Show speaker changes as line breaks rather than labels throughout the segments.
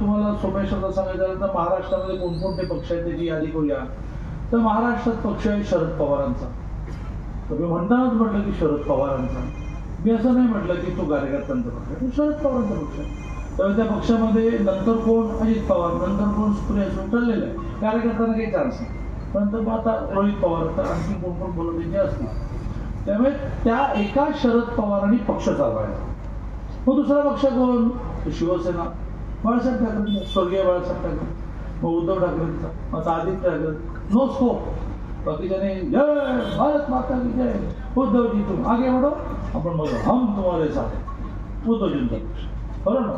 तुम्हाला सोमेश आता सांगायचं तर महाराष्ट्रामध्ये कोणकोणते पक्ष आहेत त्याची यादी करूया. तर महाराष्ट्रात पक्ष आहे शरद पवारांचा. तुम्ही म्हणतानाच म्हटलं की शरद पवारांचा. मी असं नाही म्हटलं की तो कार्यकर्त्यांचा पक्ष आहे, शरद पवारांचा पक्ष आहे. तर त्या पक्षामध्ये नंतर कोण अजित पवार, नंतर कोण सुप्रिया सुळे चाललेलं आहे. कार्यकर्त्यांना काही चान्स नाही. नंतर मग आता रोहित पवार, तर आणखी कोण कोण बोलत असतील. त्यामुळे त्या एका शरद पवारांनी पक्ष चालवायचा. मग दुसरा पक्ष कोण? शिवसेना, बाळासाहेब ठाकरे, स्वर्गीय बाळासाहेब ठाकरे. मग उद्धव ठाकरेंचा, मग आदित्य ठाकरे. No scope. बाकीच्याने जय भारत माता की जय, उद्धवजी तुम आगे बढ़ो, आपण मग हम तुम्हारे साथ. उद्धवजींचा पक्ष, बरोबर ना.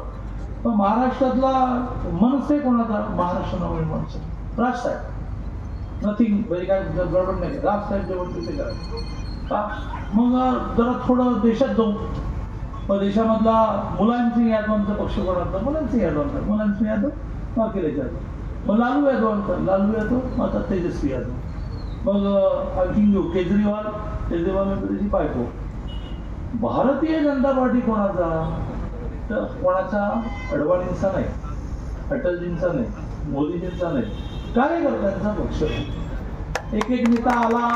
पण महाराष्ट्रातला मनसे कोणाचा? महाराष्ट्र नवीन मनसे, राजसाहेब. नथिंग म्हणजे काय गडबड नाही, राजसाहेब जे म्हणतो ते करायचं. मग जरा थोडं देशात जाऊ. मग देशामधला मुलायम सिंग यादवांचा पक्ष कोणाचा? मुलायम सिंग यादवांचा. मुलायम सिंग यादव अखिलेश यादव. मग लालू यादवांचा. लालू यादव आता तेजस्वी यादव. मग आणखी घेऊ केजरीवाल. केजरीवाल म्हणजे त्याची बायको. भारतीय जनता पार्टी कोणाचा? तर कोणाचा? अडवाणींचा नाही, अटलजींचा नाही, मोदीजींचा नाही, कार्यकर्त्यांचा पक्ष. एक एक नेता आला,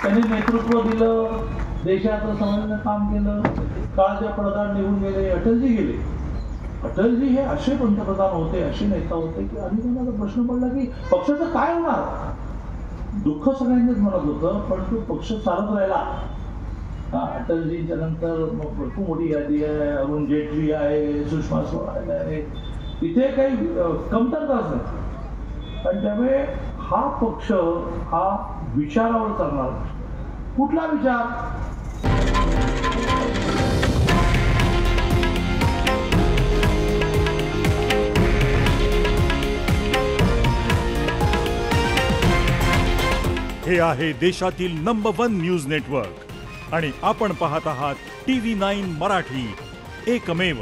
त्यांनी नेतृत्व दिलं, देशाचं समाजाचं काम केलं. काळाचे पडदा निघून गेले, अटलजी गेले. अटलजी हे असे पंतप्रधान होते, असे नेता होते की आधी त्यांना प्रश्न पडला की पक्षाचं काय होणार. दुःख सगळ्यांनीच म्हणत होतं, पण तो पक्ष चालत राहिला. अटलजींच्या नंतर मग भरपूर मोठी यादी आहे. अरुण जेटली आहे, सुषमा स्वराज आहे. इथे काही कमतरताच नाही. आणि त्यामुळे हा पक्ष हा विचारावर चालणार. कुठला विचार?
हे आहे देशातील नंबर 1 न्यूज नेटवर्क आणि आपण पाहत आहात TV9 मराठी, एकमेव.